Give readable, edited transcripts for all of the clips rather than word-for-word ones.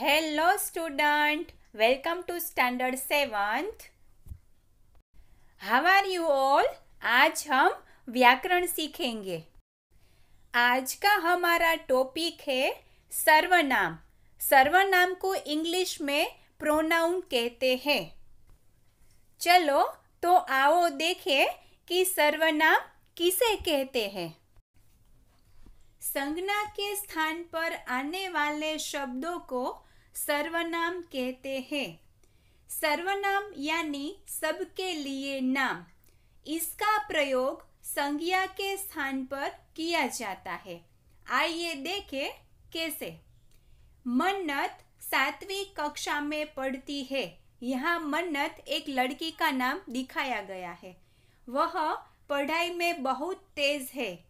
Hello student, welcome to standard 7th. How are you all? आज हम व्याकरण सीखेंगे। आज का हमारा टॉपिक है सर्वनाम। सर्वनाम को इंग्लिश में प्रोनाउन कहते हैं। चलो तो आओ देखें कि सर्वनाम किसे कहते हैं। संज्ञा के स्थान पर आने वाले शब्दों को सर्वनाम कहते हैं। सर्वनाम यानी सबके लिए नाम। इसका प्रयोग संज्ञा के स्थान पर किया जाता है। आइए देखें कैसे। मन्नत 7वीं कक्षा में पढ़ती है। यहाँ मन्नत एक लड़की का नाम दिखाया गया है। वह पढ़ाई में बहुत तेज है।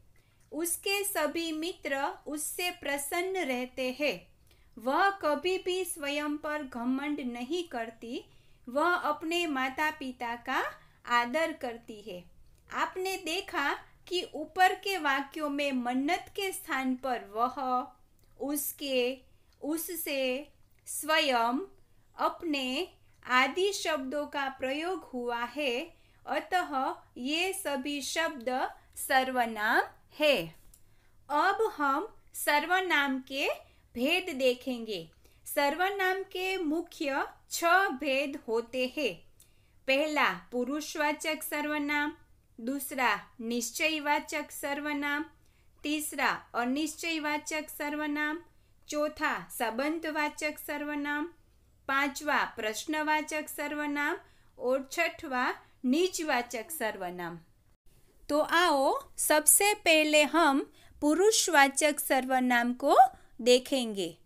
उसके सभी मित्र उससे प्रसन्न रहते हैं। वह कभी भी स्वयं पर घमंड नहीं करती। वह अपने माता पिता का आदर करती है। आपने देखा कि ऊपर के वाक्यों में मन्नत के स्थान पर वह, उसके, उससे, स्वयं, अपने आदि शब्दों का प्रयोग हुआ है। अतः ये सभी शब्द सर्वनाम है। अब हम सर्वनाम के भेद देखेंगे। सर्वनाम के मुख्य 6 भेद होते हैं। पहला पुरुषवाचक सर्वनाम, दूसरा निश्चयवाचक सर्वनाम, तीसरा अनिश्चयवाचक सर्वनाम, चौथा संबंधवाचक सर्वनाम, पांचवा प्रश्नवाचक सर्वनाम और छठवा निजवाचक सर्वनाम। तो आओ सबसे पहले हम पुरुषवाचक सर्वनाम को देखेंगे।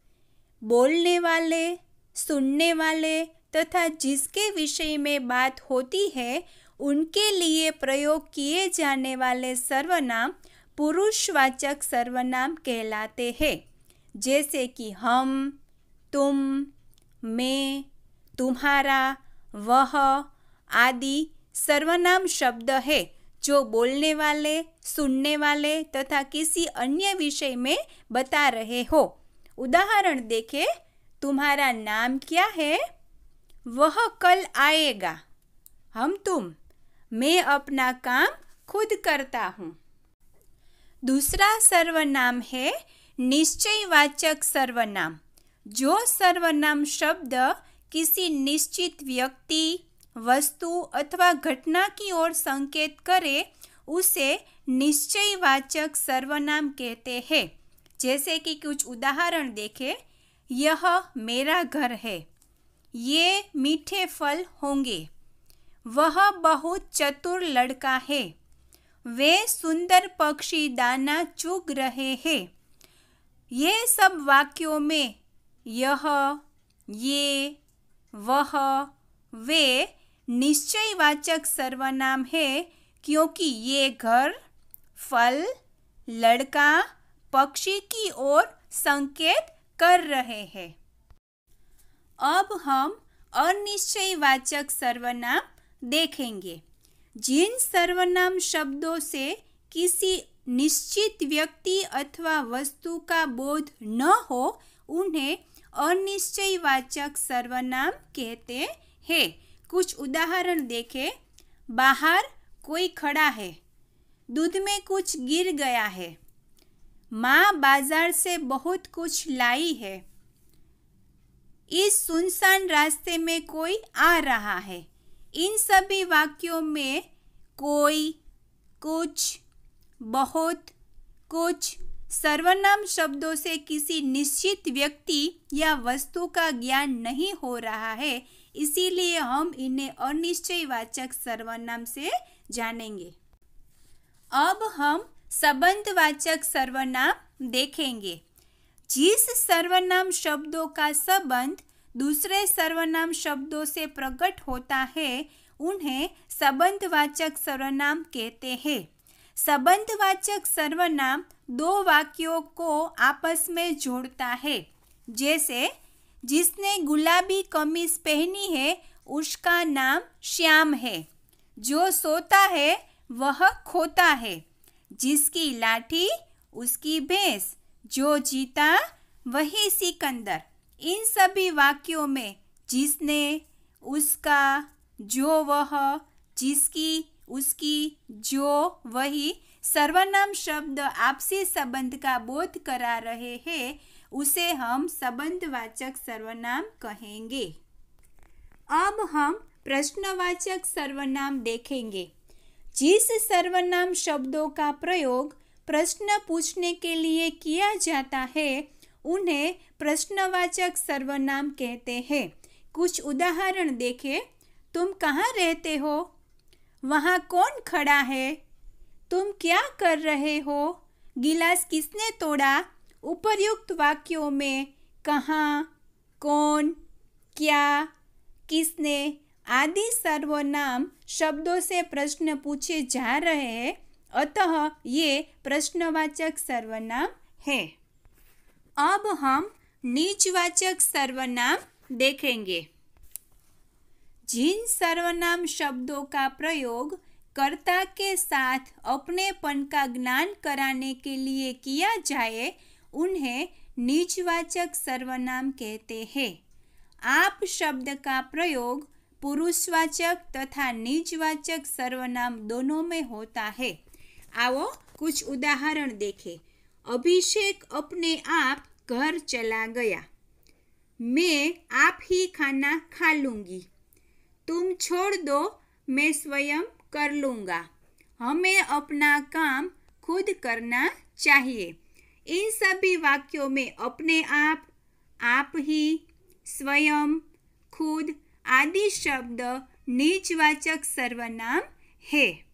बोलने वाले, सुनने वाले तथा जिसके विषय में बात होती है उनके लिए प्रयोग किए जाने वाले सर्वनाम पुरुषवाचक सर्वनाम कहलाते हैं। जैसे कि हम, तुम, मैं, तुम्हारा, वह आदि सर्वनाम शब्द है जो बोलने वाले, सुनने वाले तथा किसी अन्य विषय में बता रहे हो। उदाहरण देखें। तुम्हारा नाम क्या है? वह कल आएगा। हम, तुम, मैं अपना काम खुद करता हूँ। दूसरा सर्वनाम है निश्चयवाचक सर्वनाम। जो सर्वनाम शब्द किसी निश्चित व्यक्ति, वस्तु अथवा घटना की ओर संकेत करे उसे निश्चयवाचक सर्वनाम कहते हैं। जैसे कि कुछ उदाहरण देखें। यह मेरा घर है। ये मीठे फल होंगे। वह बहुत चतुर लड़का है। वे सुंदर पक्षी दाना चुग रहे हैं। ये सब वाक्यों में यह, ये, वह, वे निश्चयवाचक सर्वनाम है क्योंकि ये घर, फल, लड़का, पक्षी की ओर संकेत कर रहे हैं। अब हम अनिश्चयवाचक सर्वनाम देखेंगे। जिन सर्वनाम शब्दों से किसी निश्चित व्यक्ति अथवा वस्तु का बोध न हो उन्हें अनिश्चयवाचक सर्वनाम कहते हैं। कुछ उदाहरण देखें। बाहर कोई खड़ा है। दूध में कुछ गिर गया है। माँ बाजार से बहुत कुछ लाई है। इस सुनसान रास्ते में कोई आ रहा है। इन सभी वाक्यों में कोई, कुछ, बहुत, कुछ सर्वनाम शब्दों से किसी निश्चित व्यक्ति या वस्तु का ज्ञान नहीं हो रहा है। इसीलिए हम इन्हें अनिश्चयवाचक सर्वनाम से जानेंगे। अब हम संबंधवाचक सर्वनाम देखेंगे। जिस सर्वनाम शब्दों का संबंध दूसरे सर्वनाम शब्दों से प्रकट होता है उन्हें संबंधवाचक सर्वनाम कहते हैं। संबंधवाचक सर्वनाम दो वाक्यों को आपस में जोड़ता है। जैसे जिसने गुलाबी कमीज पहनी है उसका नाम श्याम है। जो सोता है वह खोता है। जिसकी लाठी उसकी भैंस। जो जीता वही सिकंदर। इन सभी वाक्यों में जिसने, उसका, जो वह, जिसकी, उसकी, जो वही सर्वनाम शब्द आपसी संबंध का बोध करा रहे हैं उसे हम संबंधवाचक सर्वनाम कहेंगे। अब हम प्रश्नवाचक सर्वनाम देखेंगे। जिस सर्वनाम शब्दों का प्रयोग प्रश्न पूछने के लिए किया जाता है उन्हें प्रश्नवाचक सर्वनाम कहते हैं। कुछ उदाहरण देखें। तुम कहाँ रहते हो? वहाँ कौन खड़ा है? तुम क्या कर रहे हो? गिलास किसने तोड़ा? उपर्युक्त वाक्यों में कहाँ, कौन, क्या, किसने आदि सर्वनाम शब्दों से प्रश्न पूछे जा रहे हैं, अतः ये प्रश्नवाचक सर्वनाम है। अब हम नीचवाचक सर्वनाम देखेंगे। जिन सर्वनाम शब्दों का प्रयोग कर्ता के साथ अपनेपन का ज्ञान कराने के लिए किया जाए उन्हें नीचवाचक सर्वनाम कहते हैं। आप शब्द का प्रयोग पुरुषवाचक तथा नीचवाचक सर्वनाम दोनों में होता है। आओ कुछ उदाहरण देखें। अभिषेक अपने आप घर चला गया। मैं आप ही खाना खा लूँगी। तुम छोड़ दो, मैं स्वयं कर लूँगा। हमें अपना काम खुद करना चाहिए। इन सभी वाक्यों में अपने आप ही, स्वयं, खुद आदि शब्द नीचवाचक सर्वनाम है।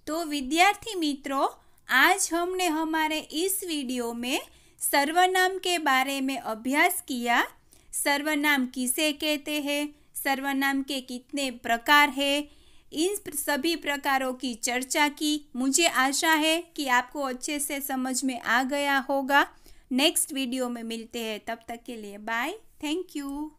तो विद्यार्थी मित्रों, आज हमने हमारे इस वीडियो में सर्वनाम के बारे में अभ्यास किया। सर्वनाम किसे कहते हैं, सर्वनाम के कितने प्रकार हैं, इन सभी प्रकारों की चर्चा की। मुझे आशा है कि आपको अच्छे से समझ में आ गया होगा। नेक्स्ट वीडियो में मिलते हैं, तब तक के लिए बाय, थैंक यू।